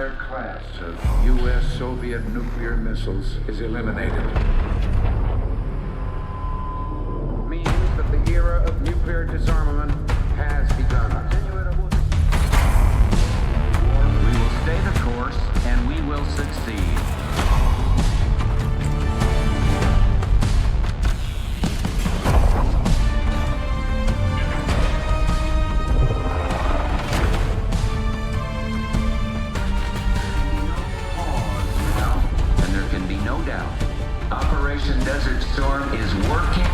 entire class of U.S.-Soviet nuclear missiles is eliminated. Means that the era of nuclear disarmament has begun. We will stay the course, and we will succeed. And there can be no doubt. Operation Desert Storm is working.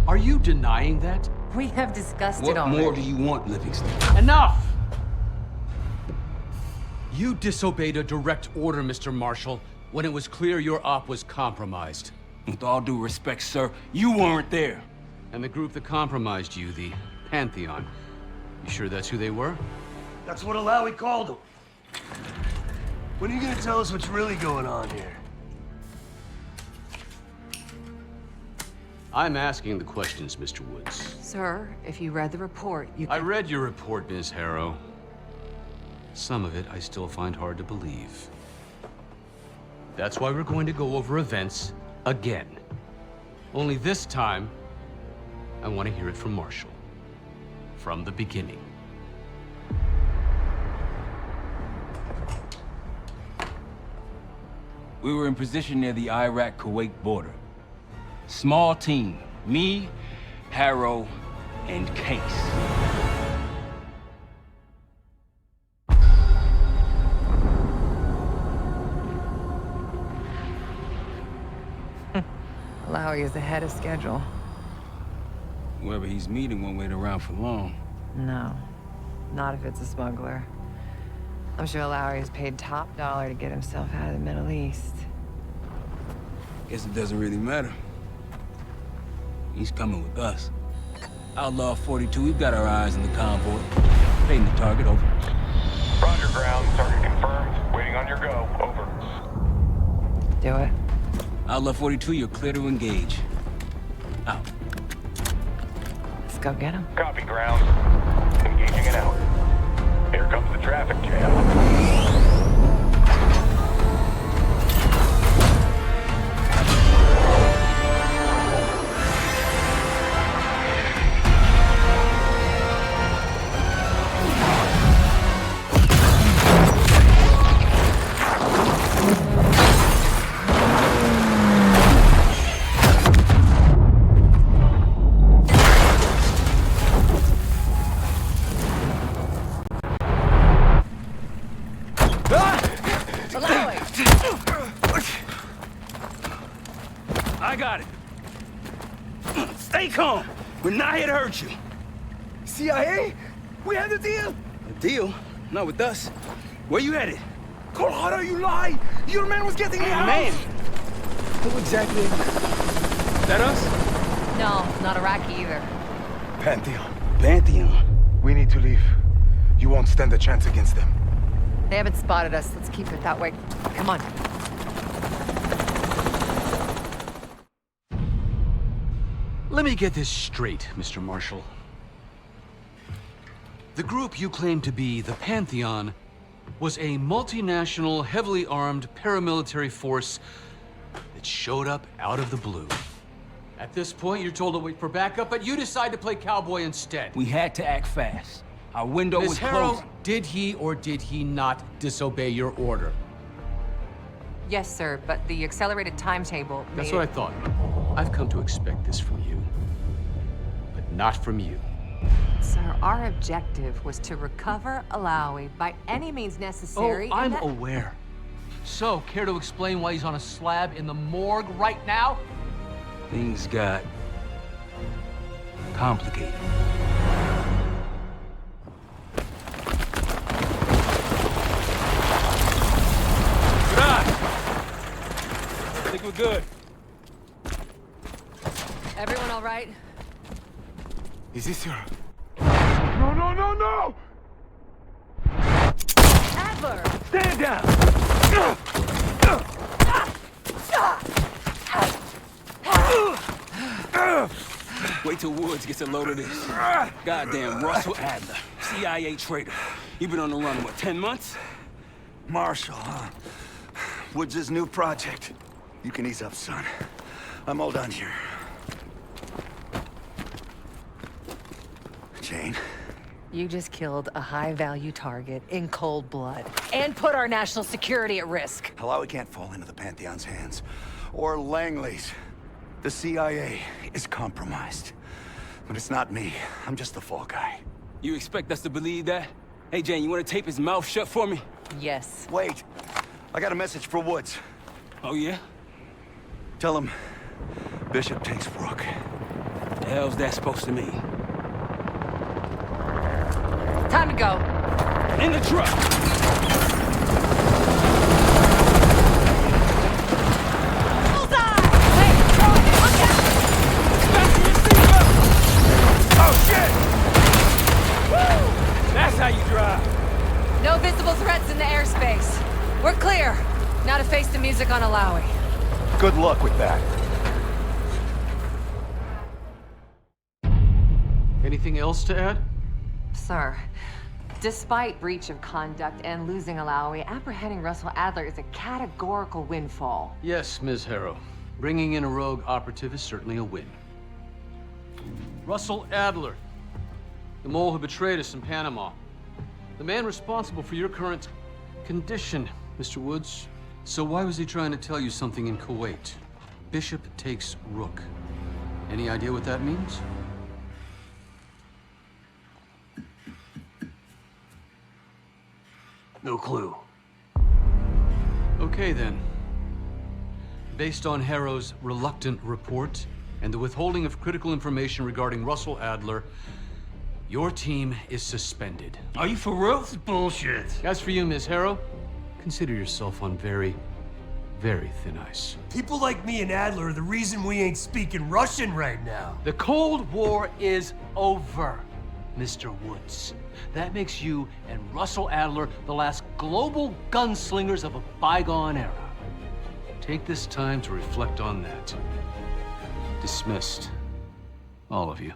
Are you denying that? We have discussed it already. What more do you want, Livingston? Enough! You disobeyed a direct order, Mr. Marshall, when it was clear your op was compromised. With all due respect, sir, you weren't there. And the group that compromised you, the Pantheon, you sure that's who they were? That's what Alawi called them. When are you gonna tell us what's really going on here? I'm asking the questions, Mr. Woods. Sir, if you read the report, you can... I read your report, Ms. Harrow. Some of it I still find hard to believe. That's why we're going to go over events again. Only this time, I want to hear it from Marshall. From the beginning. We were in position near the Iraq-Kuwait border. Small team. Me, Harrow, and Case. Alawi is ahead of schedule. Whoever he's meeting won't wait around for long. No, not if it's a smuggler. I'm sure Alawi is paid top dollar to get himself out of the Middle East. Guess it doesn't really matter. He's coming with us. Outlaw 42, we've got our eyes on the convoy. Painting the target, over. Roger, ground. Target confirmed. Waiting on your go. Over. Do it. Outlaw 42, you're clear to engage. Out. Let's go get him. Copy, ground. Engaging and out. Here comes the traffic jam. I got it. Stay calm. We're not here to hurt you. CIA? We had a deal? A deal? Not with us. Where you headed? Colorado, you lie! Your man was getting me out! Man! Who exactly? Is that us? No, not Iraqi either. Pantheon. Pantheon. We need to leave. You won't stand a chance against them. They haven't spotted us. Let's keep it that way. Come on. Let me get this straight, Mr. Marshall. The group you claim to be the Pantheon was a multinational, heavily armed paramilitary force that showed up out of the blue. At this point, you're told to wait for backup, but you decide to play cowboy instead. We had to act fast. Our window was Ms. Harrow, closing. did he or did he not disobey your order? Yes, sir, but the accelerated timetable That's what I thought. I've come to expect this from you, but not from you. Sir, our objective was to recover Alawi by any means necessary. Oh, I'm aware. So, care to explain why he's on a slab in the morgue right now? Things got complicated. Good eye. I think we're good. Everyone all right? Is this your No, no, no, no! Adler! Stand down! Wait till Woods gets a load of this. Goddamn Russell Adler, CIA traitor. You been on the run, what, 10 months? Marshall, huh? Woods' new project. You can ease up, son. I'm all done here. Jane? You just killed a high-value target in cold blood and put our national security at risk. Alawi can't fall into the Pantheon's hands. Or Langley's. The CIA is compromised. But it's not me. I'm just the fall guy. You expect us to believe that? Hey, Jane, you want to tape his mouth shut for me? Yes. Wait. I got a message for Woods. Oh, yeah? Tell him Bishop takes Rook. The hell's that supposed to mean? Time to go. In the truck! Bullseye! Wait, Troy, look out! Fasten your seatbelt! Oh, shit! Woo! That's how you drive. No visible threats in the airspace. We're clear. Now to face the music on Alawi. Good luck with that. Anything else to add? Sir, despite breach of conduct and losing Alawi, apprehending Russell Adler is a categorical windfall. Yes, Ms. Harrow. Bringing in a rogue operative is certainly a win. Russell Adler, the mole who betrayed us in Panama. The man responsible for your current condition, Mr. Woods. So why was he trying to tell you something in Kuwait? Bishop takes Rook. Any idea what that means? No clue. Okay, then. Based on Harrow's reluctant report and the withholding of critical information regarding Russell Adler, your team is suspended. Are you for real? This is bullshit. As for you, Ms. Harrow, consider yourself on very, very thin ice. People like me and Adler are the reason we ain't speaking Russian right now. The Cold War is over, Mr. Woods. That makes you and Russell Adler the last global gunslingers of a bygone era. Take this time to reflect on that. Dismissed. All of you.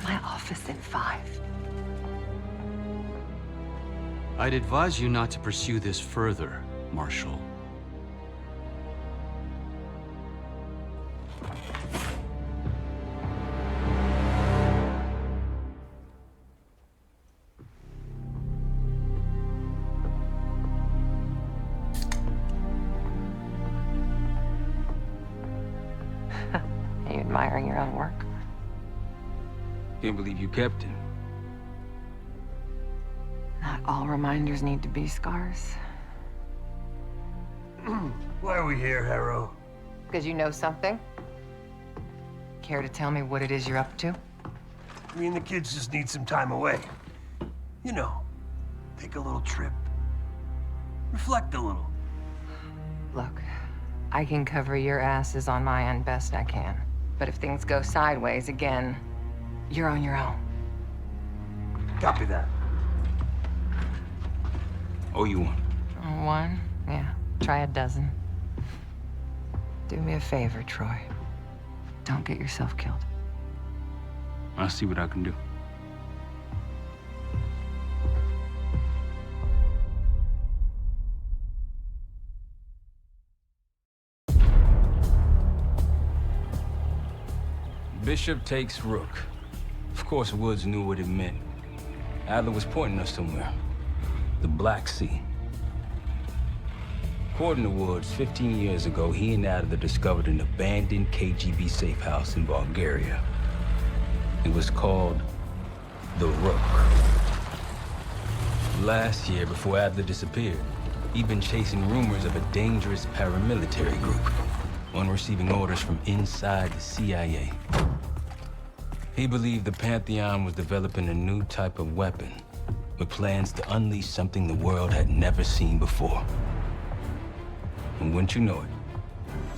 My office in 5. I'd advise you not to pursue this further, Marshal. Are you admiring your own work? Can't believe you kept him. Not all reminders need to be scars. Why are we here, Harrow? Because you know something? Care to tell me what it is you're up to? Me and the kids just need some time away. You know, take a little trip. Reflect a little. Look, I can cover your asses on my end best I can. But if things go sideways again, you're on your own. Copy that. Oh, you want? One? Yeah. Try a dozen. Do me a favor, Troy. Don't get yourself killed. I'll see what I can do. Bishop takes Rook. Of course, Woods knew what it meant. Adler was pointing us somewhere. The Black Sea. According to Woods, 15 years ago, he and Adler discovered an abandoned KGB safe house in Bulgaria. It was called the Rook. Last year, before Adler disappeared, he'd been chasing rumors of a dangerous paramilitary group, one receiving orders from inside the CIA. He believed the Pantheon was developing a new type of weapon, with plans to unleash something the world had never seen before. And wouldn't you know it,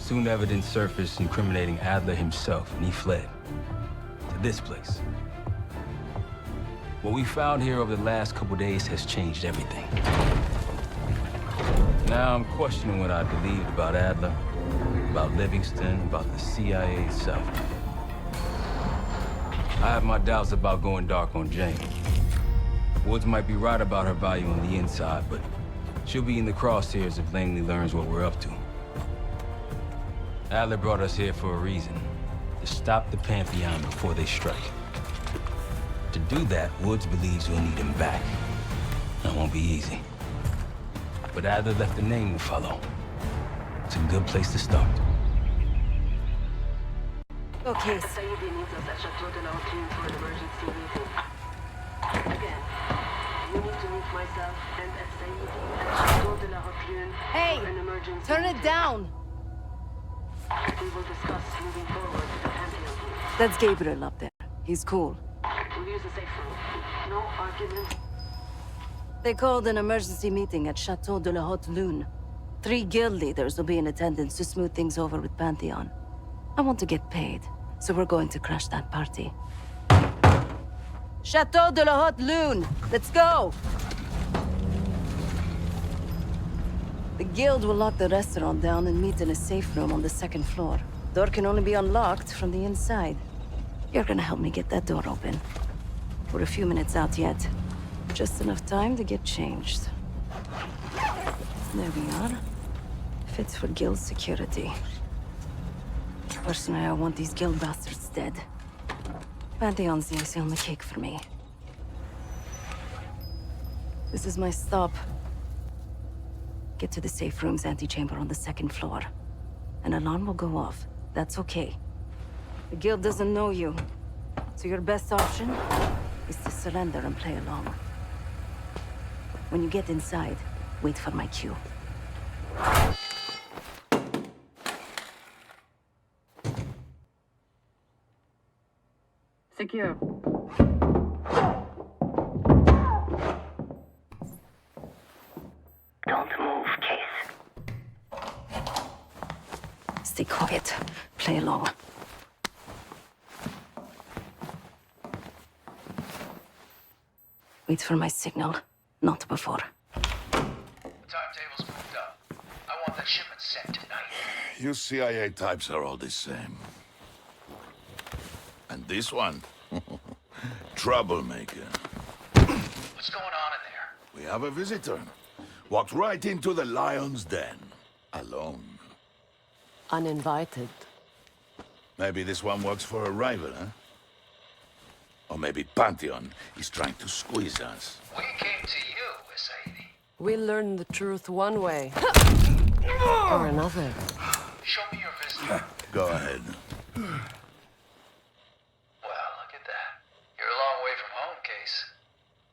Soon evidence surfaced incriminating Adler himself, and he fled. To this place. What we found here over the last couple days has changed everything. Now I'm questioning what I believed about Adler, about Livingston, about the CIA itself. I have my doubts about going dark on Jane. Woods might be right about her value on the inside, but she'll be in the crosshairs if Langley learns what we're up to. Adler brought us here for a reason. To stop the Pantheon before they strike. To do that, Woods believes we'll need him back. That won't be easy. But Adler left a name to follow. It's a good place to start. Okay. Hey! Turn it down! We will discuss moving forward with the Pantheon. That's Gabriel up there. He's cool. We'll use the safe room. No argument. They called an emergency meeting at Chateau de la Haute Lune. 3 guild leaders will be in attendance to smooth things over with Pantheon. I want to get paid, so we're going to crash that party. Chateau de la Haute Lune! Let's go! The guild will lock the restaurant down and meet in a safe room on the 2nd floor. Door can only be unlocked from the inside. You're gonna help me get that door open. We're a few minutes out yet. Just enough time to get changed. There we are. Fits for guild security. Personally, I want these guild bastards dead. Pantheon's the icing on the cake for me. This is my stop. Get to the safe room's antechamber on the 2nd floor. An alarm will go off. That's okay. The guild doesn't know you, so your best option is to surrender and play along. When you get inside, wait for my cue. Secure. Don't move, Case. Stay quiet. Play along. Wait for my signal, not before. Timetable's moved up. I want that shipment sent tonight. You CIA types are all the same. And this one? Troublemaker. What's going on in there? We have a visitor. Walked right into the lion's den. Alone. Uninvited. Maybe this one works for a rival, huh? Or maybe Pantheon is trying to squeeze us. We came to you, Sadie. We learn the truth one way. Or another. Show me your visitor. Go ahead. Well, look at that. You're a long way from home, Case.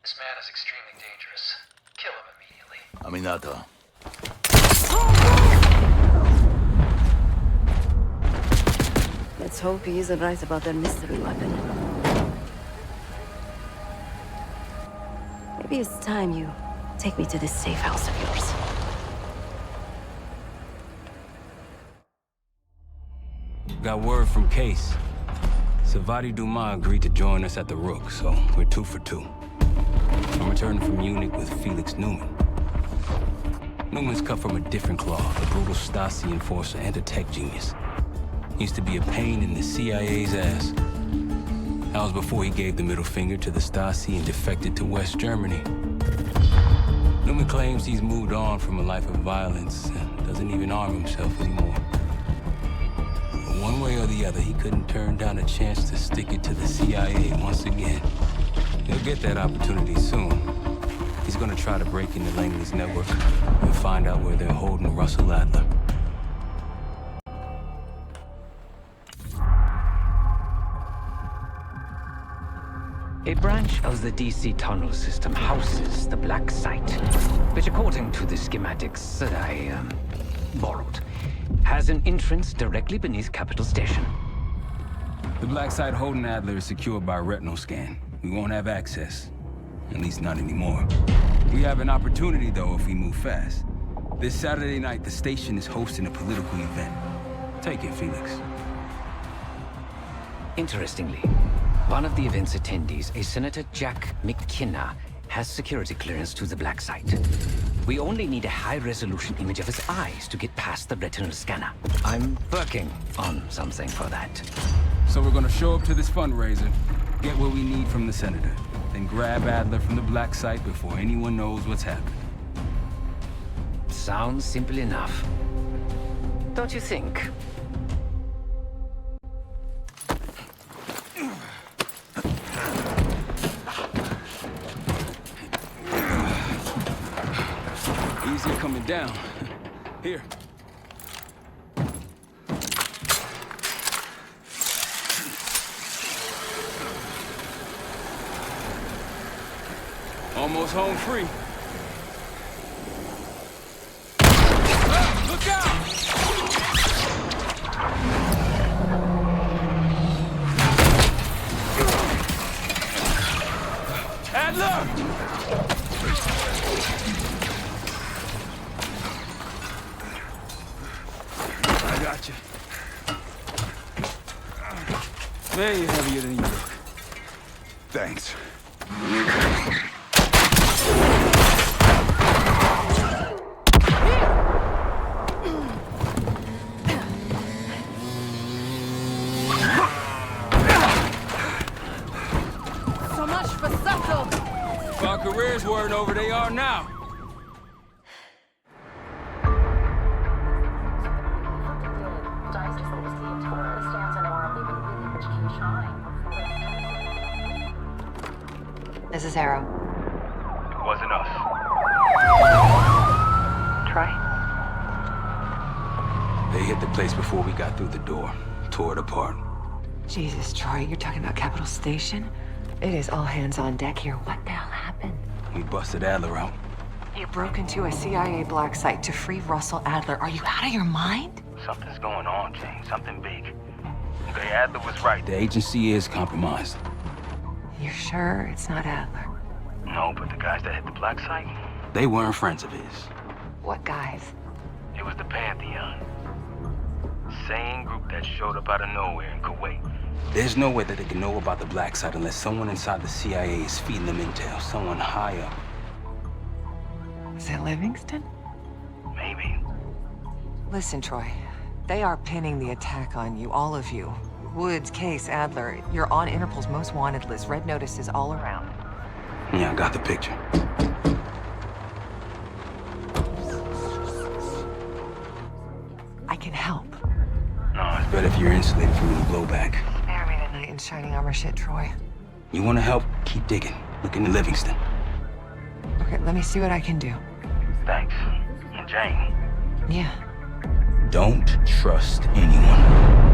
This man is extremely dangerous. Kill him immediately. Aminata. Let's hope he isn't right about their mystery weapon. Maybe it's time you take me to this safe house of yours. Got word from Case. Sevati Dumas agreed to join us at the Rook, so we're 2 for 2. I'm returning from Munich with Felix Neumann. Newman's cut from a different cloth, a brutal Stasi enforcer and a tech genius. He used to be a pain in the CIA's ass. That was before he gave the middle finger to the Stasi and defected to West Germany. Neumann claims he's moved on from a life of violence and doesn't even arm himself anymore. But one way or the other, he couldn't turn down a chance to stick it to the CIA once again. He'll get that opportunity soon. He's gonna try to break into Langley's network and find out where they're holding Russell Adler. A branch of the DC tunnel system houses the black site, which according to the schematics that I borrowed, has an entrance directly beneath Capital Station. The black site holding Adler is secured by a retinal scan. We won't have access. At least not anymore. We have an opportunity, though, if we move fast. This Saturday night, the station is hosting a political event. Take it, Felix. Interestingly, one of the event's attendees, a Senator Jack McKenna, has security clearance to the black site. We only need a high-resolution image of his eyes to get past the retinal scanner. I'm working on something for that. So we're gonna show up to this fundraiser, get what we need from the Senator, then grab Adler from the black site before anyone knows what's happened. Sounds simple enough. Don't you think? Easier coming down. Here. Almost home free. Ah, look out! Adler! I got you. Way heavier than you look. Thanks. So much for Sacco! If our careers weren't over, they are now. This is Harrow. It wasn't us. Troy? They hit the place before we got through the door. Tore it apart. Jesus, Troy, you're talking about Capital Station? It is all hands on deck here. What the hell happened? We busted Adler out. You broke into a CIA black site to free Russell Adler. Are you out of your mind? Something's going on, Jane. Something big. Okay, Adler was right. The agency is compromised. You're sure it's not Adler? No, but the guys that hit the black site? They weren't friends of his. What guys? It was the Pantheon. Same group that showed up out of nowhere in Kuwait. There's no way that they can know about the black site unless someone inside the CIA is feeding them intel. Someone high up. Is it Livingston? Maybe. Listen, Troy. They are pinning the attack on you, all of you. Woods, Case, Adler. You're on Interpol's most wanted list. Red notices all around. Yeah, I got the picture. I can help. No, it's better if you're insulated from any blowback. Spare me tonight in shining armor shit, Troy. You want to help? Keep digging. Look into Livingston. Okay, let me see what I can do. Thanks. And Jane. Yeah. Don't trust anyone.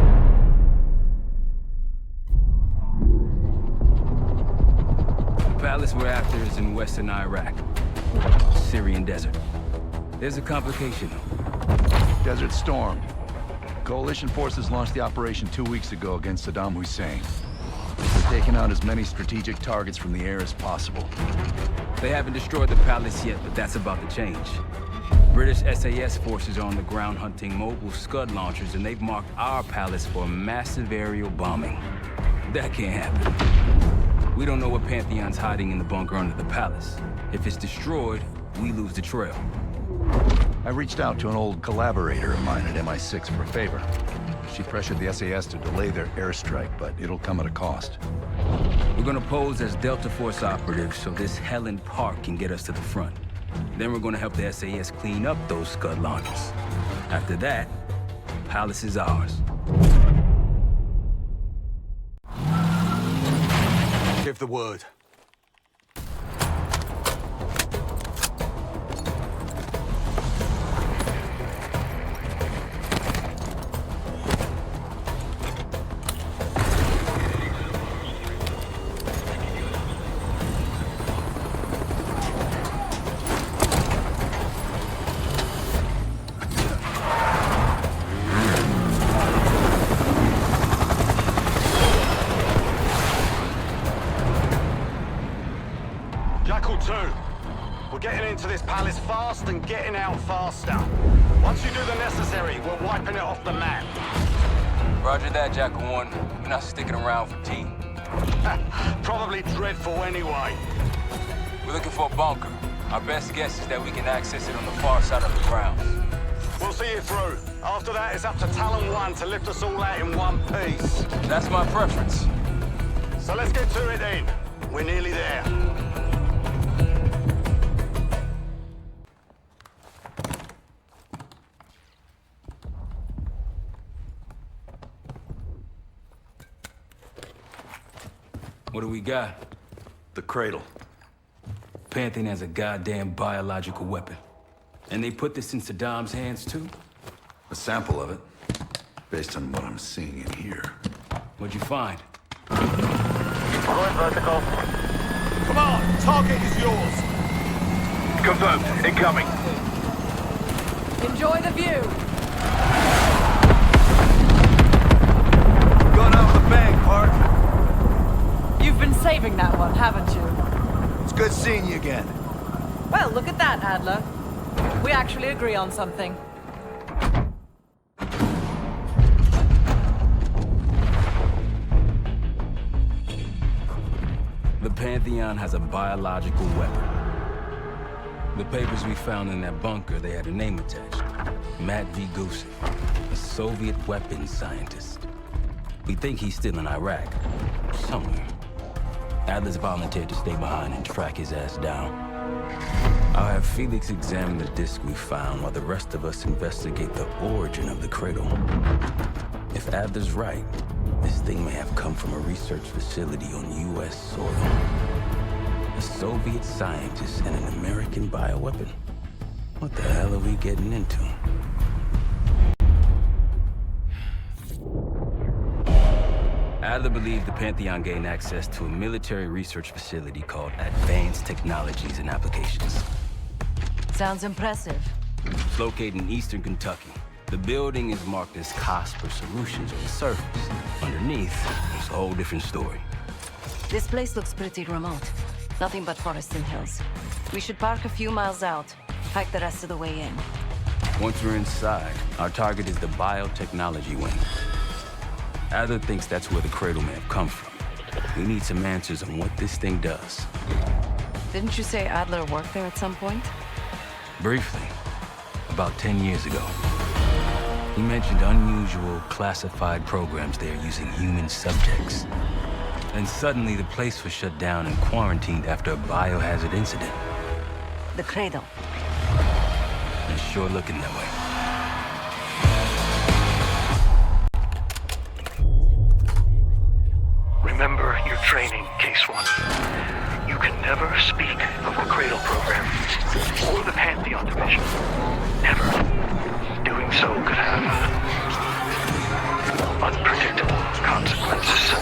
The palace we're after is in western Iraq. Syrian desert. There's a complication, though. Desert Storm. Coalition forces launched the operation 2 weeks ago against Saddam Hussein. They're taking out as many strategic targets from the air as possible. They haven't destroyed the palace yet, but that's about to change. British SAS forces are on the ground hunting mobile Scud launchers, and they've marked our palace for massive aerial bombing. That can't happen. We don't know what Pantheon's hiding in the bunker under the palace. If it's destroyed, we lose the trail. I reached out to an old collaborator of mine at MI6 for a favor. She pressured the SAS to delay their airstrike, but it'll come at a cost. We're gonna pose as Delta Force operatives so this Helen Park can get us to the front. Then we're gonna help the SAS clean up those Scud launchers. After that, palace is ours. Give the word. We're getting into this palace fast and getting out faster. Once you do the necessary, we're wiping it off the map. Roger that, Jackal 1. We're not sticking around for tea. Probably dreadful anyway. We're looking for a bunker. Our best guess is that we can access it on the far side of the grounds. We'll see you through. After that, it's up to Talon 1 to lift us all out in one piece. That's my preference. So let's get to it then. We're nearly there. What do we got? The cradle. Pantheon has a goddamn biological weapon. And they put this in Saddam's hands, too? A sample of it, based on what I'm seeing in here. What'd you find? Going vertical. Come on, target is yours. Confirmed. Incoming. Enjoy the view. Going out the bank, Park. You've been saving that one, haven't you? It's good seeing you again. Well, look at that, Adler. We actually agree on something. The Pantheon has a biological weapon. The papers we found in that bunker, they had a name attached. Matt V. Gusev, a Soviet weapons scientist. We think he's still in Iraq, somewhere. Adler's volunteered to stay behind and track his ass down. I'll have Felix examine the disc we found while the rest of us investigate the origin of the cradle. If Adler's right, this thing may have come from a research facility on U.S. soil. A Soviet scientist and an American bioweapon. What the hell are we getting into? Adler believed the Pantheon gained access to a military research facility called Advanced Technologies and Applications. Sounds impressive. It's located in eastern Kentucky. The building is marked as Cosper Solutions on the surface. Underneath, it's a whole different story. This place looks pretty remote. Nothing but forests and hills. We should park a few miles out, hike the rest of the way in. Once we're inside, our target is the biotechnology wing. Adler thinks that's where the cradle may have come from. We need some answers on what this thing does. Didn't you say Adler worked there at some point? Briefly, about 10 years ago. He mentioned unusual, classified programs there using human subjects. And suddenly the place was shut down and quarantined after a biohazard incident. The cradle. It's sure looking that way. Remember your training, Case 1. You can never speak of the Cradle program or the Pantheon division. Never. Doing so could have unpredictable consequences.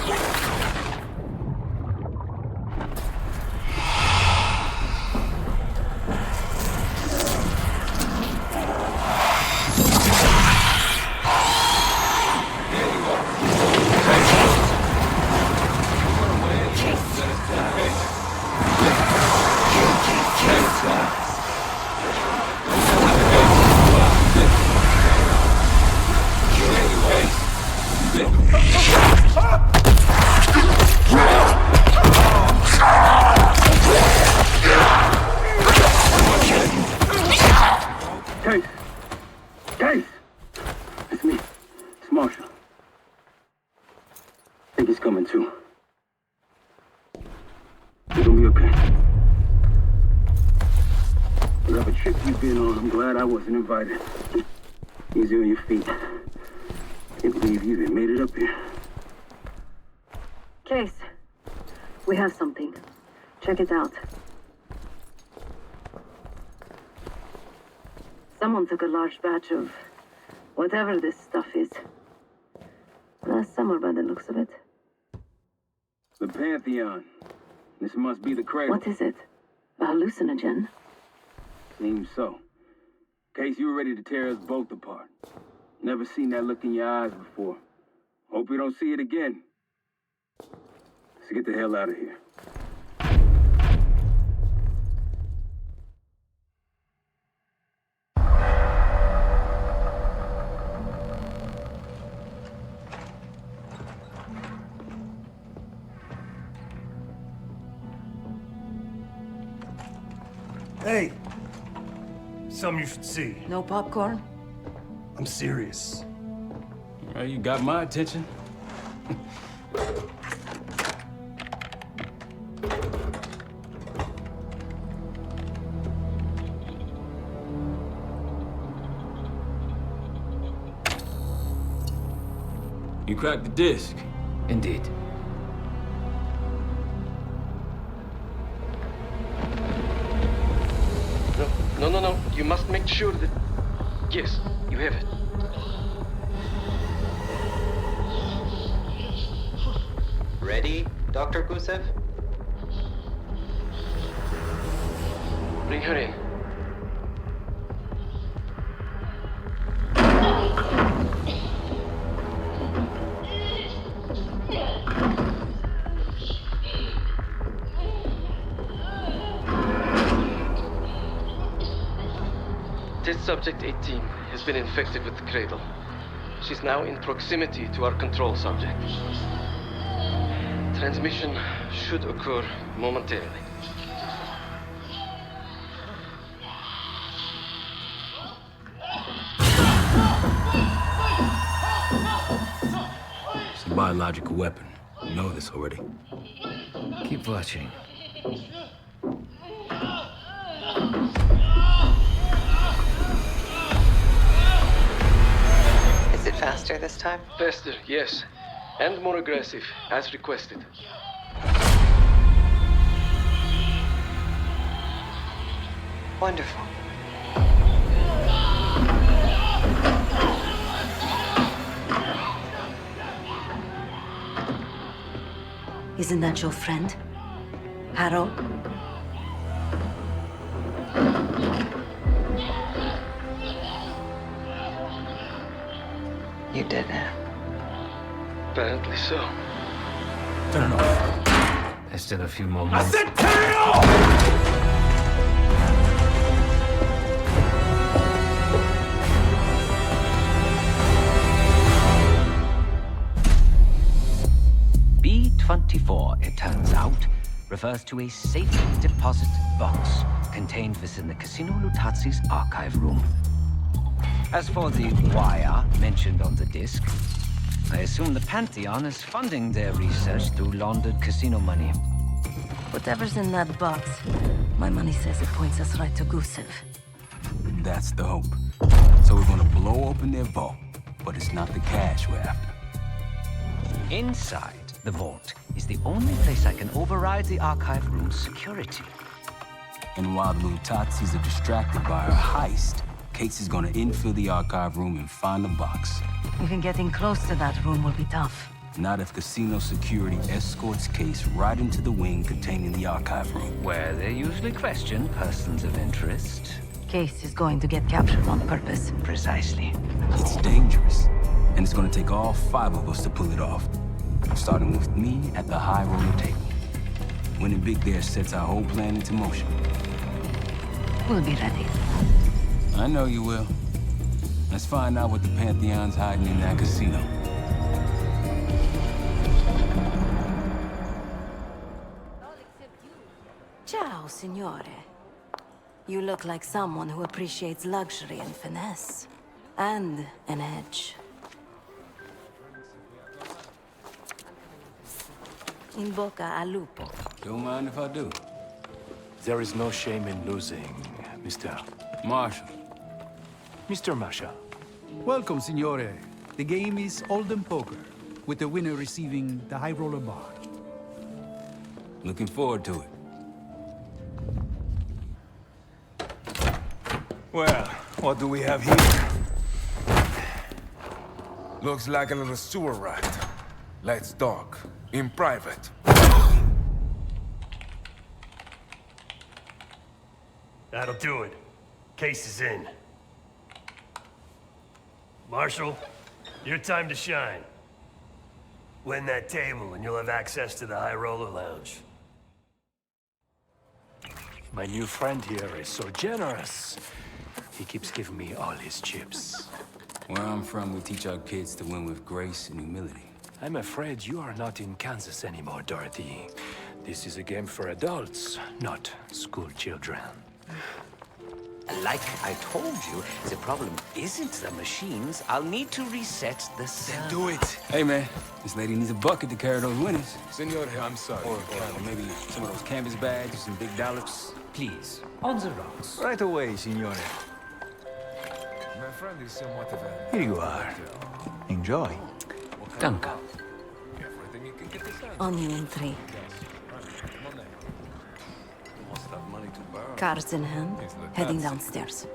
Case! It's me. It's Marshall. I think he's coming too. You're gonna be okay. Whatever trip you've been on, I'm glad I wasn't invited. Easy on your feet. Can't believe you even made it up here. Case, we have something. Check it out. Someone took a large batch of whatever this stuff is. Last summer, by the looks of it. The Pantheon. This must be the cradle. What is it? A hallucinogen? Seems so. Case, you were ready to tear us both apart. Never seen that look in your eyes before. Hope we don't see it again. Let's get the hell out of here. Hey! Something you should see. No popcorn? I'm serious. Well, you got my attention. You cracked the disc. Indeed. No. You must make sure that... Yes, you have it. Ready, Dr. Gusev? Bring her in. Test subject 18 has been infected with the cradle. She's now in proximity to our control subject. Transmission should occur momentarily. It's a biological weapon. You know this already. Keep watching. Is it faster this time? Faster, yes. And more aggressive, as requested. Wonderful. Isn't that your friend? Harrow? You did it. Apparently so. Turn it off. There's still a few more minutes. I said turn it off! B-24, it turns out, refers to a safe deposit box contained within the Casino Lutazi's archive room. As for the wire mentioned on the disc, I assume the Pantheon is funding their research through laundered casino money. Whatever's in that box, my money says it points us right to Gusev. That's the hope. So we're gonna blow open their vault, but it's not the cash we're after. Inside the vault is the only place I can override the archive room's security. And while the Lutazis are distracted by our heist, Case is gonna infill the archive room and find the box. Even getting close to that room will be tough. Not if casino security escorts Case right into the wing containing the archive room. Where they usually question persons of interest. Case is going to get captured on purpose. Precisely. It's dangerous, and it's gonna take all 5 of us to pull it off. Starting with me at the high roller table. Winning big there sets our whole plan into motion. We'll be ready. I know you will. Let's find out what the Pantheon's hiding in that casino. Ciao, signore. You look like someone who appreciates luxury and finesse. And an edge. In bocca al lupo. Don't mind if I do. There is no shame in losing, Mr. Marshall. Mr. Marshall. Welcome, signore. The game is Hold'em Poker, with the winner receiving the high roller bar. Looking forward to it. Well, what do we have here? Looks like a little sewer rat. Let's talk. In private. That'll do it. Case is in. Marshal, your time to shine. Win that table and you'll have access to the High Roller Lounge. My new friend here is so generous. He keeps giving me all his chips. Where I'm from, we teach our kids to win with grace and humility. I'm afraid you are not in Kansas anymore, Dorothy. This is a game for adults, not school children. Like I told you, the problem isn't the machines. I'll need to reset the server. Do it. Hey, man. This lady needs a bucket to carry those winners. Senor, I'm sorry. Or maybe some of those canvas bags or some big dollars. Please, on the rocks. Right away, signore. My friend is somewhat of a... Here you are. Enjoy. Danke. Everything you can get this out. On you in 3. Cards in hand, heading downstairs.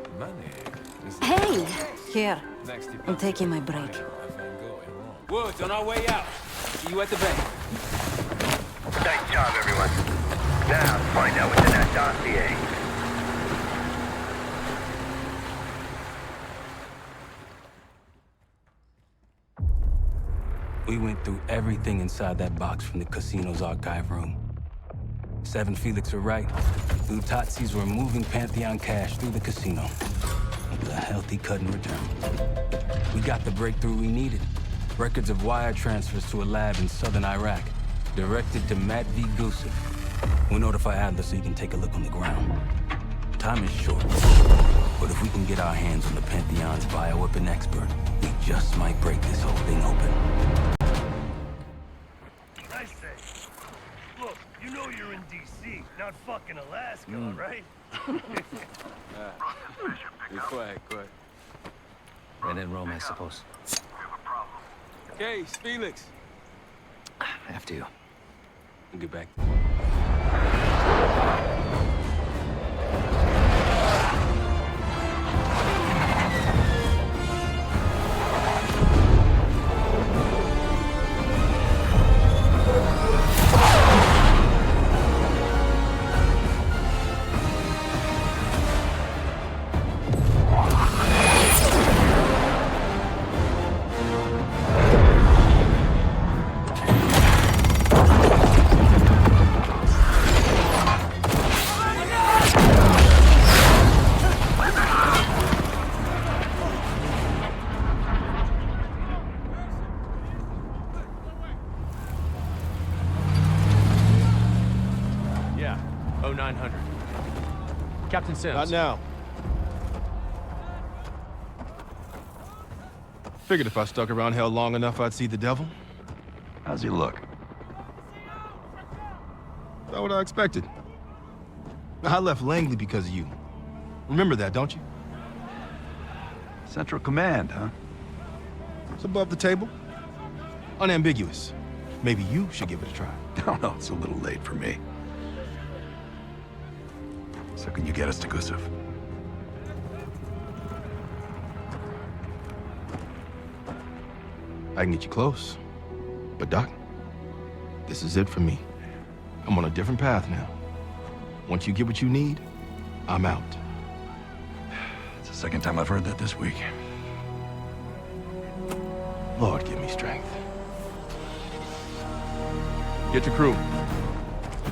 Hey! Here. I'm taking my break. Woods, on our way out. See you at the bank. Nice job, everyone. Now, let's find out what's in that dossier. We went through everything inside that box from the casino's archive room. 7 Felix were right. The Utazis were moving Pantheon cash through the casino. It was a healthy cut in return. We got the breakthrough we needed. Records of wire transfers to a lab in southern Iraq, directed to Matt V. Gusev. We'll notify Adler so he can take a look on the ground. Time is short, but if we can get our hands on the Pantheon's bioweapon expert, we just might break this whole thing open. Nice day. Look, you know you're in D.C., not fucking Alaska, right? Be quiet. When in Rome, I suppose. Okay, Felix. After you. We'll get back. Captain Sims. Not now. Figured if I stuck around hell long enough, I'd see the devil. How's he look? Not what I expected. I left Langley because of you. Remember that, don't you? Central Command, huh? It's above the table. Unambiguous. Maybe you should give it a try. Oh, no, it's a little late for me. So can you get us to Gusev? I can get you close. But Doc, this is it for me. I'm on a different path now. Once you get what you need, I'm out. It's the second time I've heard that this week. Lord, give me strength. Get your crew.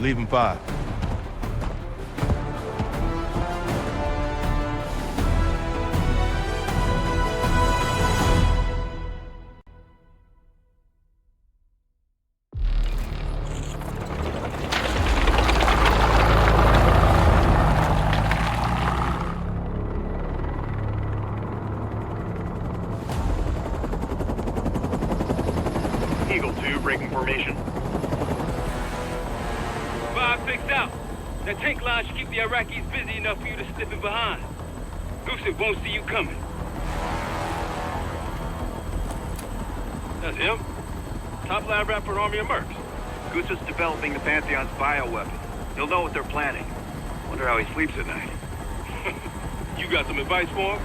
Leave in 5. Eagle 2, breaking formation. 5 fixed out. That tank line should keep the Iraqis busy enough for you to slip in behind. Gusev won't see you coming. That's him. Top lab rat for an army of mercs. Gusev's developing the Pantheon's bioweapon. He'll know what they're planning. Wonder how he sleeps at night. You got some advice for him?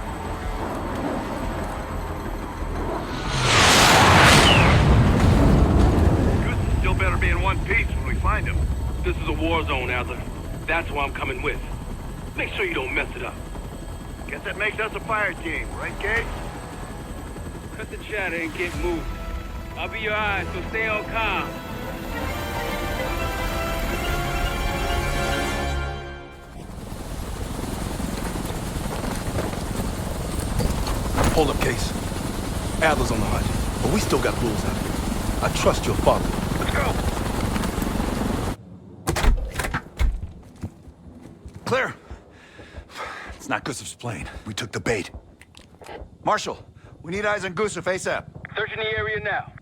Gusev still better be in one piece when we find him. This is a war zone, Adler. That's why I'm coming with. Make sure you don't mess it up. Guess that makes us a fire team, right, Case? Cut the chatter and get moving. I'll be your eyes, so stay on calm. Hold up, Case. Adler's on the hunt, but we still got rules out here. I trust your father. Let's go! Clear. not Gusev's plane. We took the bait. Marshal, we need eyes on Gusev ASAP. Searching the area now.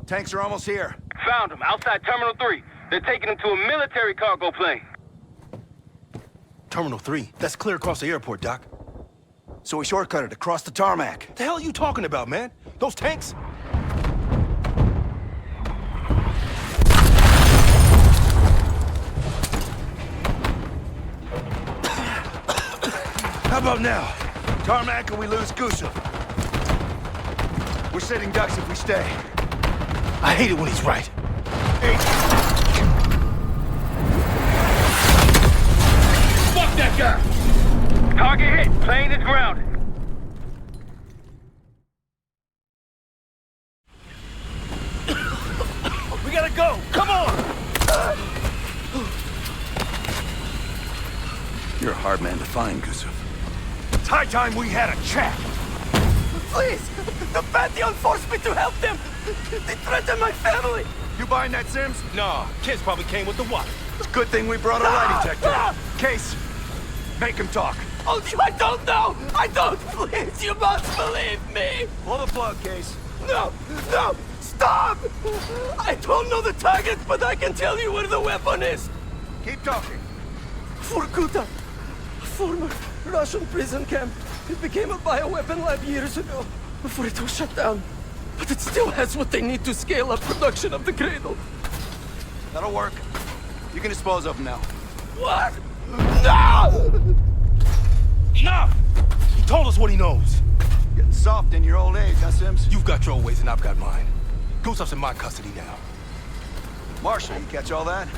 Tanks are almost here. Found them, outside Terminal 3. They're taking him to a military cargo plane. Terminal 3? That's clear across the airport, Doc. So we shortcutted across the tarmac. The hell are you talking about, man? Those tanks? How about now? Tarmac or we lose Gusev? We're sitting ducks if we stay. I hate it when he's right. Fuck that guy! Target hit. Plane is grounded. We gotta go! Come on! You're a hard man to find, Gusev. It's high time we had a chat. Please! The Pantheon forced me to help them! They threatened my family! You buying that, Sims? Nah, kids probably came with the water. It's a good thing we brought a lie detector. Case, make him talk. Oh, I don't know! I don't! Please, you must believe me! Pull the plug, Case. No! No! Stop! I don't know the target, but I can tell you where the weapon is! Keep talking. Vorkuta, a former Russian prison camp. It became a bioweapon lab years ago, before it was shut down. But it still has what they need to scale up production of the Cradle. That'll work. You can dispose of him now. What? No! Enough! He told us what he knows. Getting soft in your old age, huh, Sims? You've got your old ways and I've got mine. Gusev's in my custody now. Marshal, you catch all that?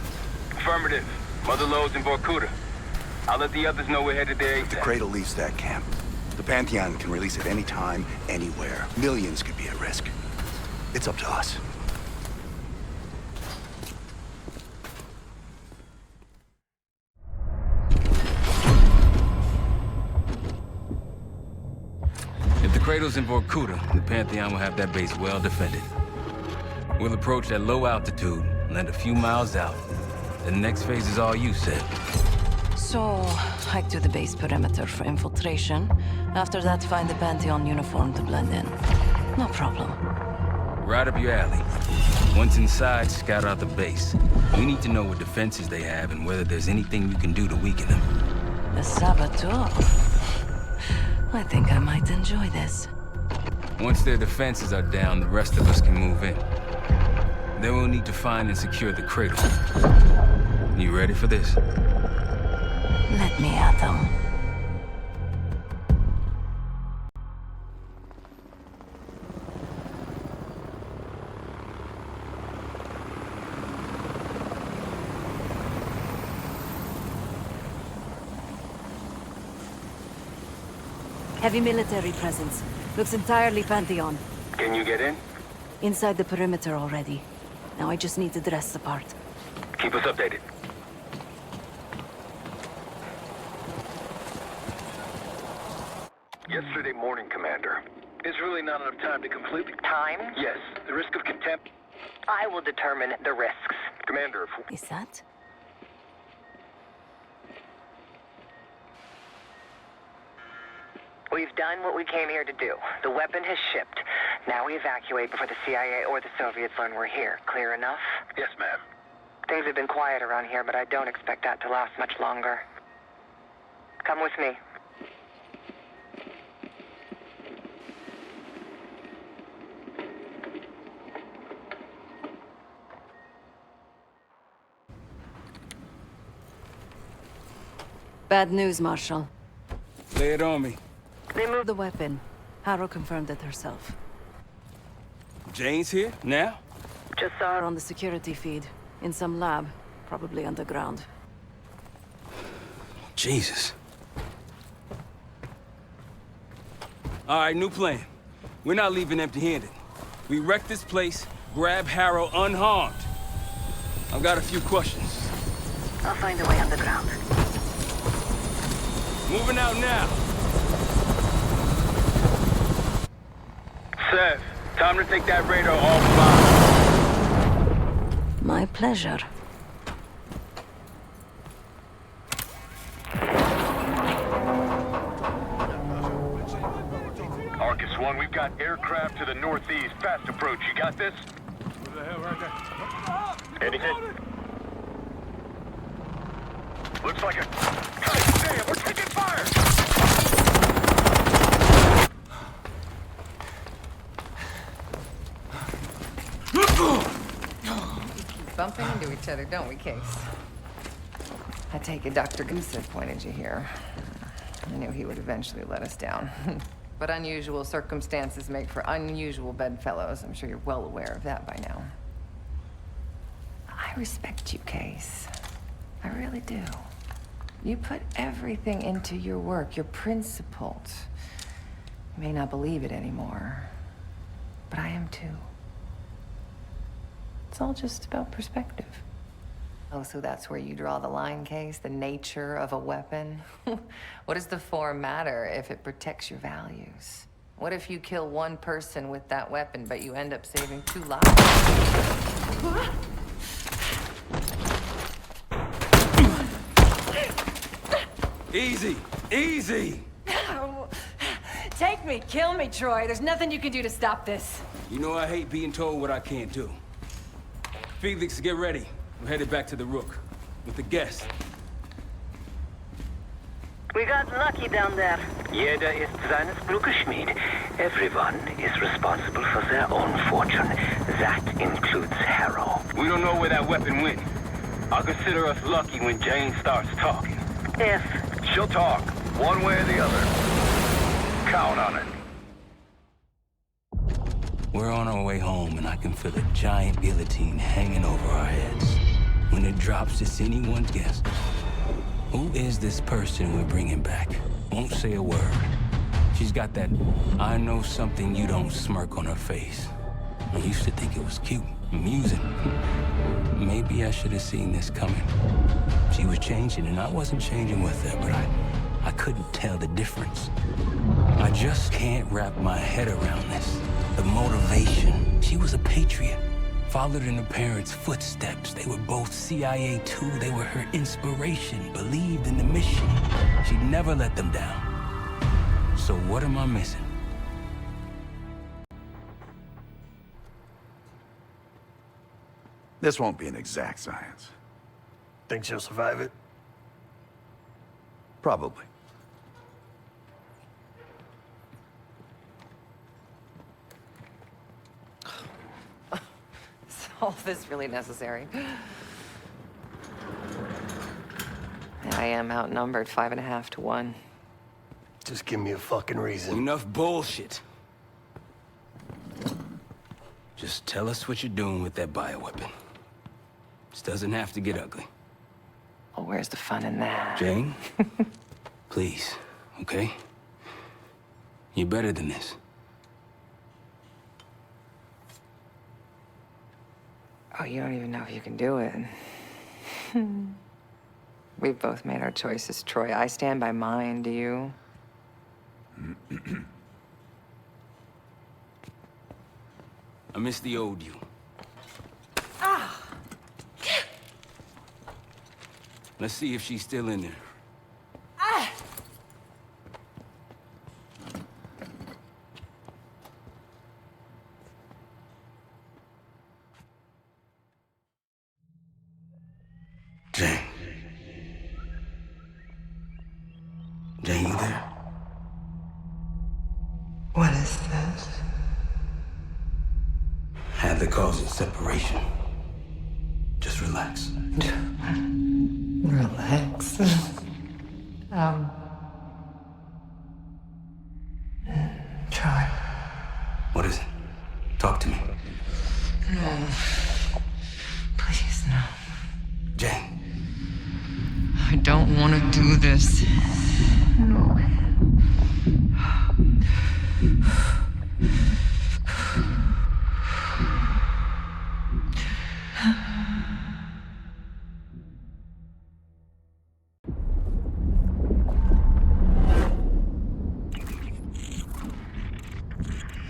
Affirmative. Mother loads in Vorkuta. I'll let the others know we're headed there. If the Cradle leaves that camp, the Pantheon can release it any time, anywhere. Millions could be at risk. It's up to us. If the Cradle's in Vorkuta, the Pantheon will have that base well defended. We'll approach at low altitude, land a few miles out. The next phase is all you said. So, hike to the base perimeter for infiltration. After that, find the Pantheon uniform to blend in. No problem. Right up your alley. Once inside, scout out the base. We need to know what defenses they have and whether there's anything you can do to weaken them. The saboteur. I think I might enjoy this. Once their defenses are down, the rest of us can move in. Then we'll need to find and secure the Cradle. You ready for this? Let me at them. Heavy military presence. Looks entirely Pantheon. Can you get in? Inside the perimeter already. Now I just need to dress the part. Keep us updated. Yesterday morning, Commander. There's really not enough time to completely... Time? Yes. The risk of contempt... I will determine the risks. Commander, if... Is that? We've done what we came here to do. The weapon has shipped. Now we evacuate before the CIA or the Soviets learn we're here. Clear enough? Yes, ma'am. Things have been quiet around here, but I don't expect that to last much longer. Come with me. Bad news, Marshal. Lay it on me. They moved the weapon. Harrow confirmed it herself. Jane's here? Now? Just saw her on the security feed. In some lab. Probably underground. Jesus. All right, new plan. We're not leaving empty-handed. We wreck this place, grab Harrow unharmed. I've got a few questions. I'll find a way underground. Moving out now. Sev, time to take that radar offline. My pleasure. 1, we've got aircraft to the northeast. Fast approach. You got this? Who the hell right there? Anything? Looks like a... God damn, we're taking fire! Keep bumping into each other, don't we, Case? I take it Dr. Gusev pointed you here. I knew he would eventually let us down. But unusual circumstances make for unusual bedfellows. I'm sure you're well aware of that by now. I respect you, Case. I really do. You put everything into your work. You're principled. You may not believe it anymore, but I am too. It's all just about perspective. Oh, so that's where you draw the line, Case? The nature of a weapon? What does the form matter if it protects your values? What if you kill one person with that weapon, but you end up saving 2 lives? Easy, easy! Take me, kill me, Troy. There's nothing you can do to stop this. You know I hate being told what I can't do. Felix, get ready. We're headed back to the Rook with the guest. We got lucky down there. Jeder ist seines Glückes Schmied. Everyone is responsible for their own fortune. That includes Harrow. We don't know where that weapon went. I'll consider us lucky when Jane starts talking. If she'll talk, one way or the other. Count on it. We're on our way home, and I can feel a giant guillotine hanging over our heads. When it drops, it's anyone's guess. Who is this person we're bringing back? Won't say a word. She's got that I know something you don't smirk on her face. I used to think it was cute, amusing. Maybe I should have seen this coming. She was changing, and I wasn't changing with her, but I couldn't tell the difference. I just can't wrap my head around this. The motivation. She was a patriot. Followed in her parents' footsteps. They were both CIA too. They were her inspiration. Believed in the mission. She'd never let them down. So what am I missing? This won't be an exact science. Think she'll survive it? Probably. All this really necessary? I am outnumbered 5.5 to 1. Just give me a fucking reason. Enough bullshit. Just tell us what you're doing with that bioweapon. This doesn't have to get ugly. Well, where's the fun in that? Jane, please, okay? You're better than this. Oh, you don't even know if you can do it. We've both made our choices, Troy. I stand by mine, do you? I miss the old you. Ah! Let's see if she's still in there. Ah! Jane. Jane, you there? What is this? Had the cause of separation. Just relax. Relax. Try. What is it? Talk to me. No. Please, no. Jane. I don't want to do this. No.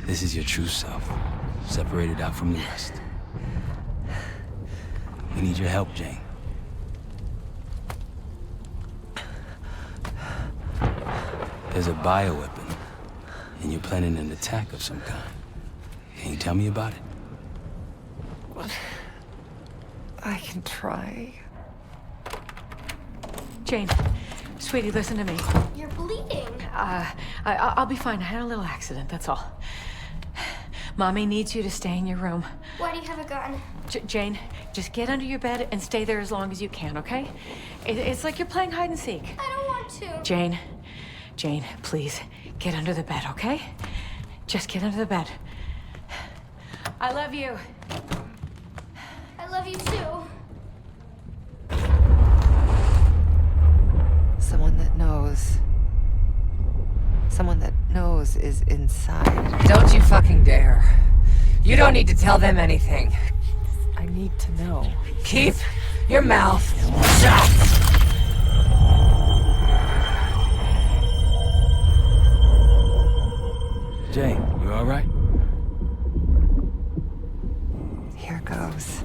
This is your true self, separated out from the rest. We need your help, Jane. There's a bioweapon and you're planning an attack of some kind. Can you tell me about it? I can try. Jane, sweetie, listen to me. You're bleeding. I'll be fine. I had a little accident, that's all. Mommy needs you to stay in your room. Why do you have a gun? Jane, just get under your bed and stay there as long as you can, okay? It's like you're playing hide and seek. I don't want to. Jane, please, get under the bed, okay? Just get under the bed. I love you. I love you too. Someone that knows. Someone that knows is inside. Don't you fucking dare. You don't need to tell them anything. I need to know. Keep your mouth shut! Jane, you all right? Here goes.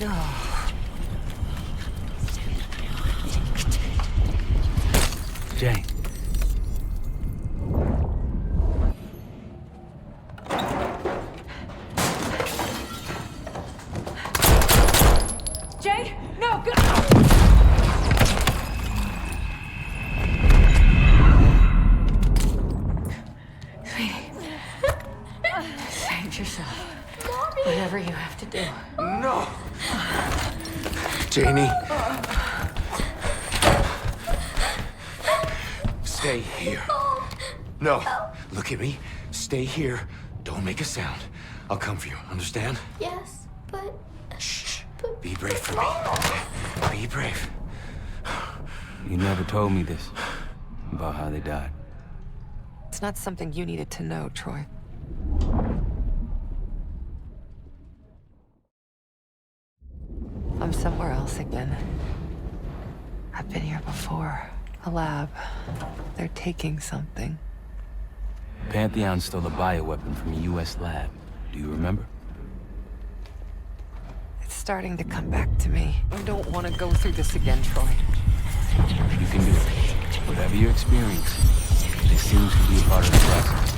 Oh. Jane. Jane, no, go! Sweetie. Save yourself. Mommy. Whatever you have to do. No! Janie. Stay here. No. Look at me. Stay here. Don't make a sound. I'll come for you. Understand? Yes, but... Shh. Be brave for me. Be brave. You never told me this, about how they died. It's not something you needed to know, Troy. I'm somewhere else again. I've been here before. A lab. They're taking something. Pantheon stole a bioweapon from a U.S. lab. Do you remember? It's starting to come back to me. I don't want to go through this again, Troy. You can do it. Whatever you're experiencing, this seems to be a part of the process.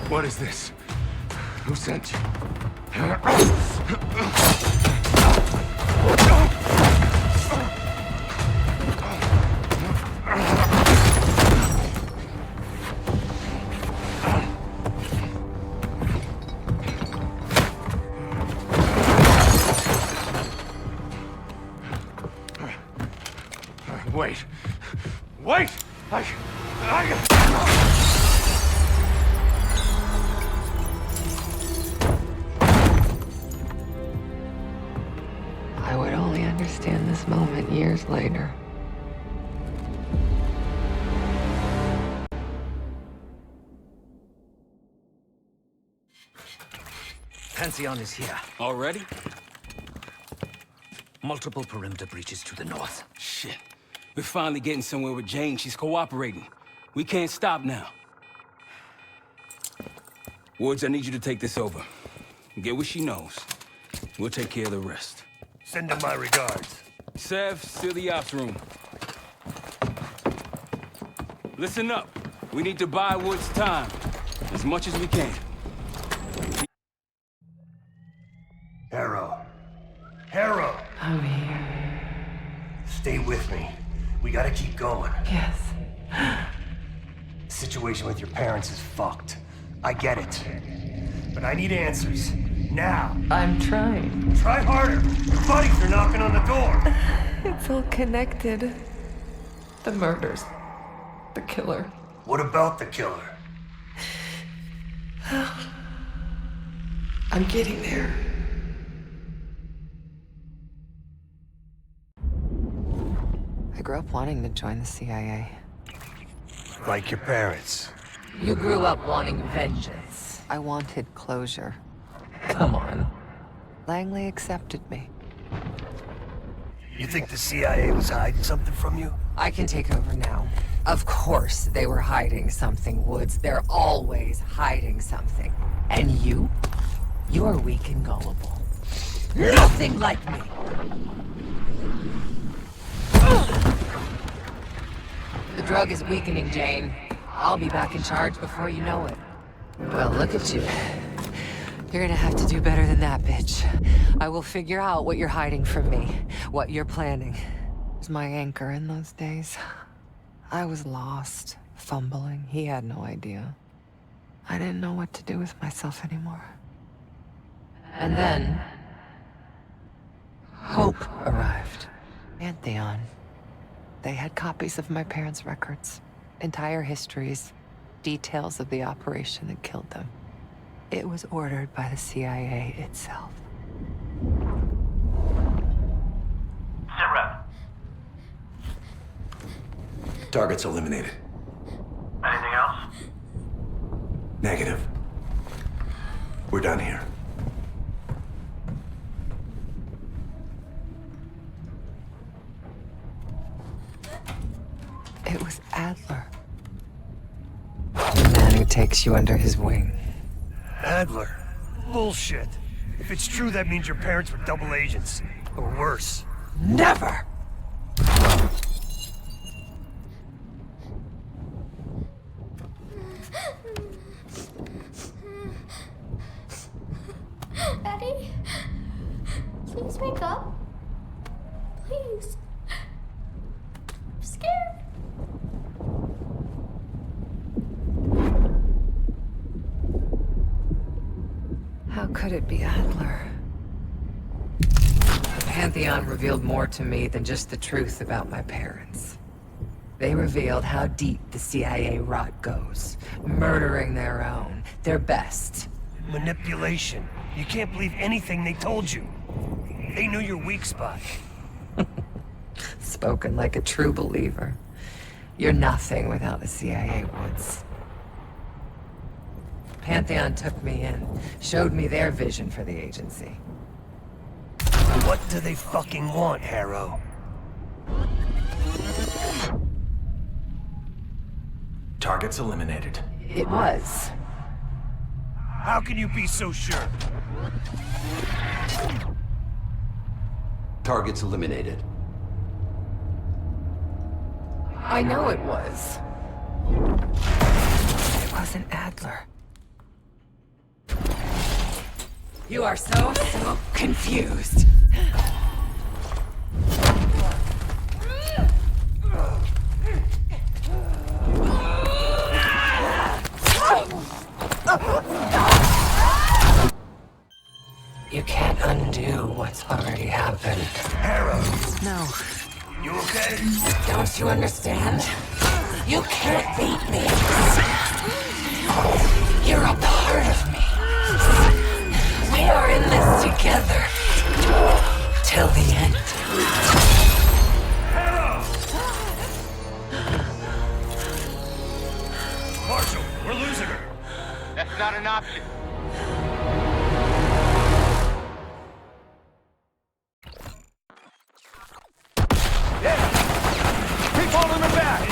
What is this? Who sent you? Wait. Wait! I would only understand this moment years later. Pantheon is here. Already? Multiple perimeter breaches to the north. Shit. We're finally getting somewhere with Jane. She's cooperating. We can't stop now. Woods, I need you to take this over. Get what she knows. We'll take care of the rest. Send him my regards. Sev, still the ops room. Listen up. We need to buy Woods time. As much as we can. Harrow! I'm here. Stay with me. We gotta keep going. Yes. The situation with your parents is fucked. I get it. But I need answers. Now. I'm trying. Try harder. Your buddies are knocking on the door. It's all connected. The murders. The killer. What about the killer? I'm getting there. I grew up wanting to join the CIA. Like your parents. You grew up wanting vengeance. I wanted closure. Come on. Langley accepted me. You think the CIA was hiding something from you? I can take over now. Of course they were hiding something, Woods. They're always hiding something. And you? You are weak and gullible. Nothing like me! The drug is weakening, Jane. I'll be back in charge before you know it. Well, look at you. You're gonna have to do better than that, bitch. I will figure out what you're hiding from me, what you're planning. It was my anchor in those days. I was lost, fumbling. He had no idea. I didn't know what to do with myself anymore. And then, Hope arrived. Pantheon. They had copies of my parents' records, entire histories, details of the operation that killed them. It was ordered by the CIA itself. Sit rep. Target's eliminated. Anything else? Negative. We're done here. It was Adler. The man who takes you under his wing. Adler? Bullshit. If it's true, that means your parents were double agents. Or worse. Never! Daddy? Please wake up. Please. I'm scared. How could it be Adler? The Pantheon revealed more to me than just the truth about my parents. They revealed how deep the CIA rot goes, murdering their own, their best. Manipulation. You can't believe anything they told you. They knew your weak spot. Spoken like a true believer. You're nothing without the CIA, Woods. Pantheon took me in, showed me their vision for the agency. What do they fucking want, Harrow? Target's eliminated. It was. How can you be so sure? Target's eliminated. I know it was. It wasn't Adler. You are so confused. You can't undo what's already happened. Harrow! No. You okay? Don't you understand? You can't beat me. You're a part of me. We are in this together. Till the end. Harrow! Marshal, we're losing her. That's not an option. Keep holding her back!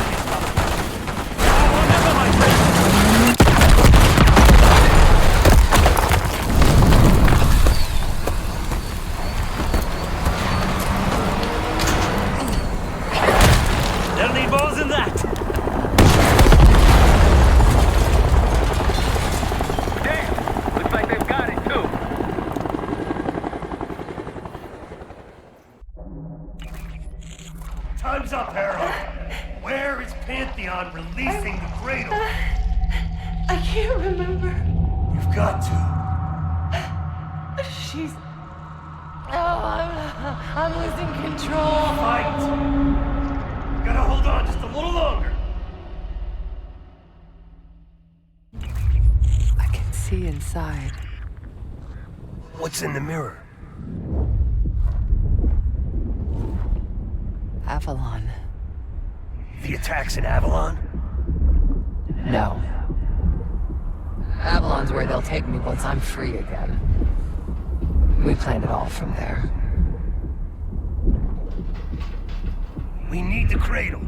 There'll need balls in that. Damn! Looks like they've got it, too. Time's up, Harrow. Where is Pantheon releasing the cradle? I can't remember. You've got to. She's... Oh, I'm losing control. Fight! You gotta hold on just a little longer. I can see inside. What's in the mirror? Avalon. The attacks in Avalon? No. Avalon's where they'll take me once I'm free again. We planned it all from there. We need the cradle.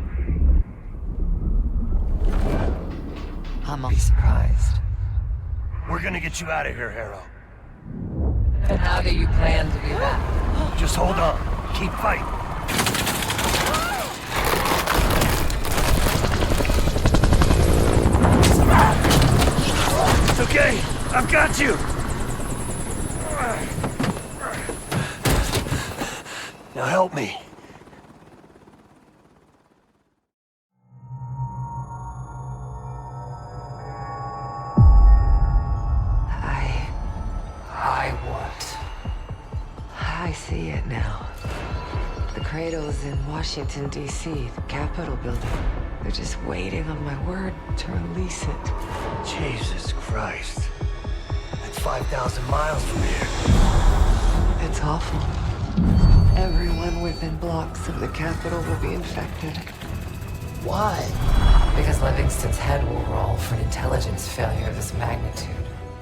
I'm not surprised. We're gonna get you out of here, Harrow. And how do you plan to do that? Just hold on. Keep fighting. It's okay. I've got you. Now help me. I see it now. The cradle's in Washington, D.C., the Capitol building. They're just waiting on my word to release it. Jesus Christ. That's 5,000 miles from here. It's awful. Everyone within blocks of the Capitol will be infected. Why? Because Livingston's head will roll for an intelligence failure of this magnitude.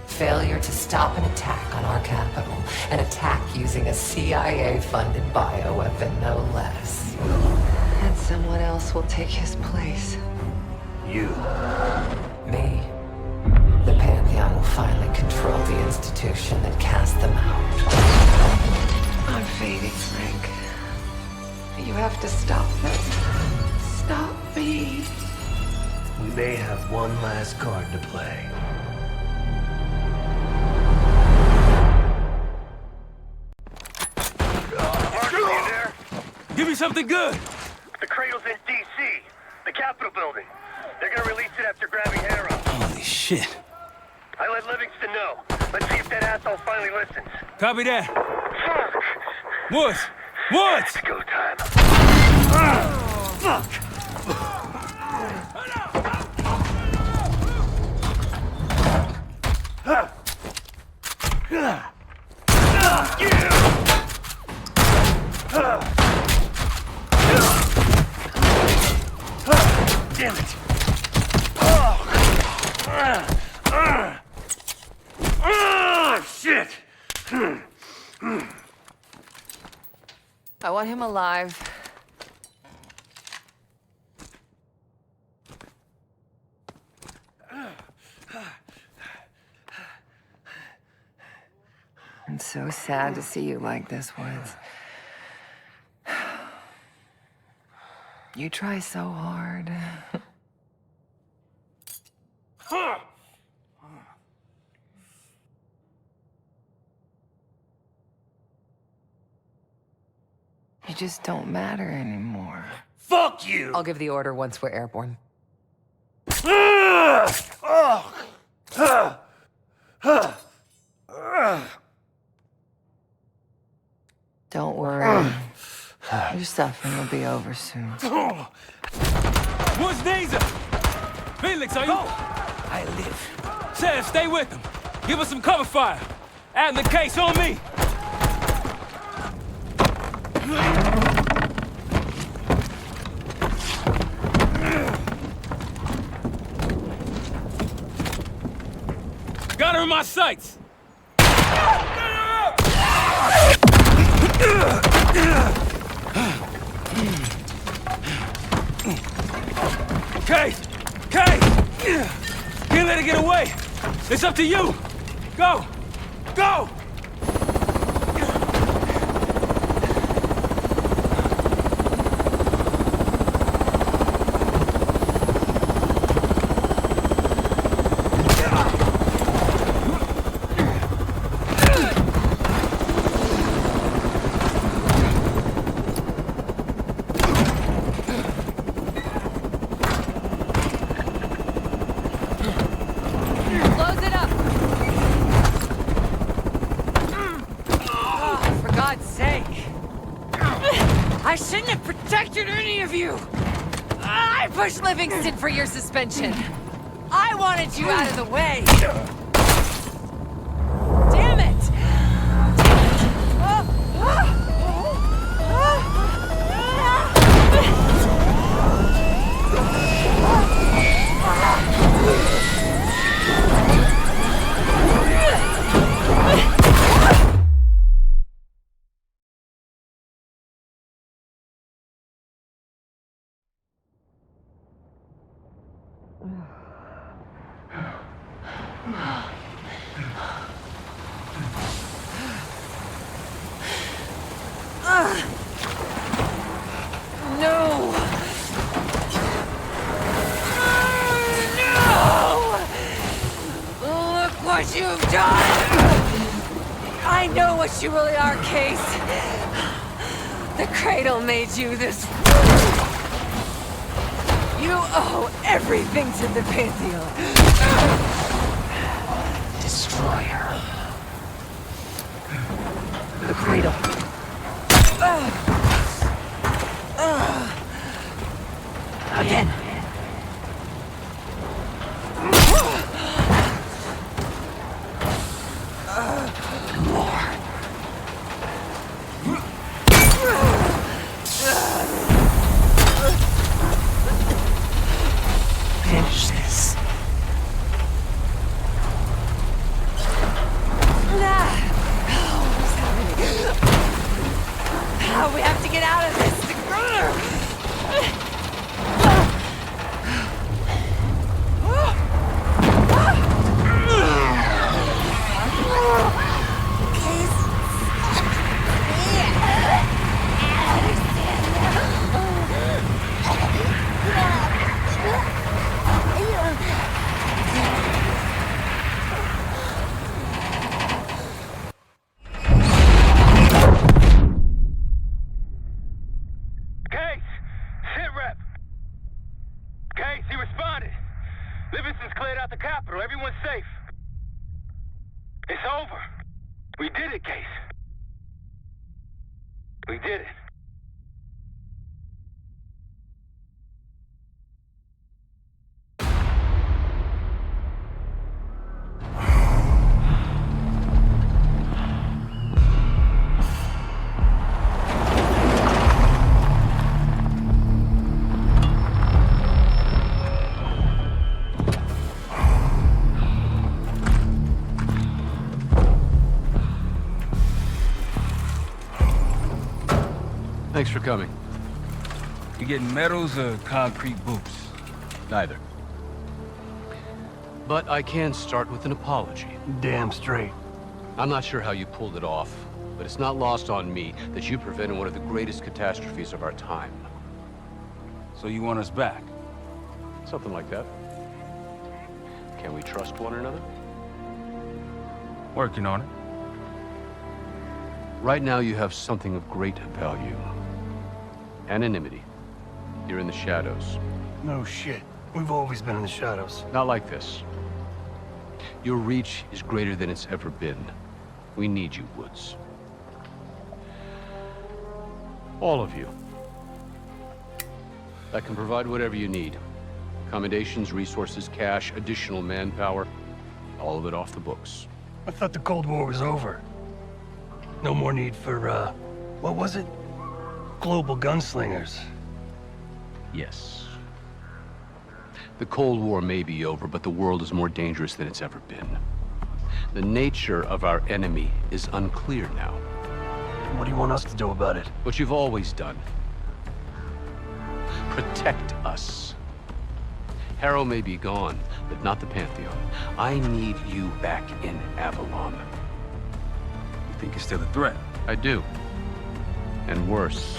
Failure to stop an attack on our capital. An attack using a CIA-funded bioweapon, no less. And someone else will take his place. You. Me. The Pantheon will finally control the institution that cast them out. I'm fading, Frank. You have to stop this. Stop me. We may have one last card to play. Give me something good! The cradle's in D.C., the Capitol building. They're gonna release it after grabbing Harrow. Holy shit. I let Livingston know. Let's see if that asshole finally listens. Copy that. Fuck! What? What? It's go time. Fuck! Damn it! Shit! I want him alive. It's so sad to see you like this, Woods. You try so hard. You just don't matter anymore. Fuck you! I'll give the order once we're airborne. Don't worry. Your suffering will be over soon. What's Dazer? Felix, are you? I live. Chef, stay with him. Give us some cover fire. Add the case on me. Got her in my sights. Kay! Kay! Can't let her get away! It's up to you! Go! Go! I shouldn't have protected any of you! I pushed Livingston for your suspension. I wanted you out of the way. No! No! Look what you've done! I know what you really are, Case. The Cradle made you this. You owe everything to the Pantheon. Destroyer. The Cradle. Again. More. Finish this. We have to get out of this. Everyone's safe. It's over. We did it, Case. We did it. Thanks for coming. You getting medals or concrete boots? Neither. But I can start with an apology. Damn straight. I'm not sure how you pulled it off, but it's not lost on me that you prevented one of the greatest catastrophes of our time. So you want us back? Something like that. Can we trust one another? Working on it. Right now you have something of great value. Anonymity. You're in the shadows. No shit. We've always been in the shadows. Not like this. Your reach is greater than it's ever been. We need you, Woods. All of you. I can provide whatever you need. Accommodations, resources, cash, additional manpower. All of it off the books. I thought the Cold War was over. No more need for, what was it? Global gunslingers. Yes. The Cold War may be over, but the world is more dangerous than it's ever been. The nature of our enemy is unclear now. What do you want us to do about it? What you've always done. Protect us. Harrow may be gone, but not the Pantheon. I need you back in Avalon. You think it's still a threat? I do. And worse.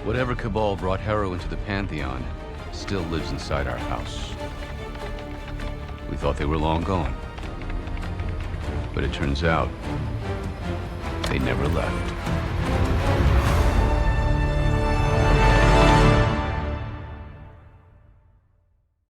Whatever cabal brought Harrow into the Pantheon still lives inside our house. We thought they were long gone. But it turns out, they never left.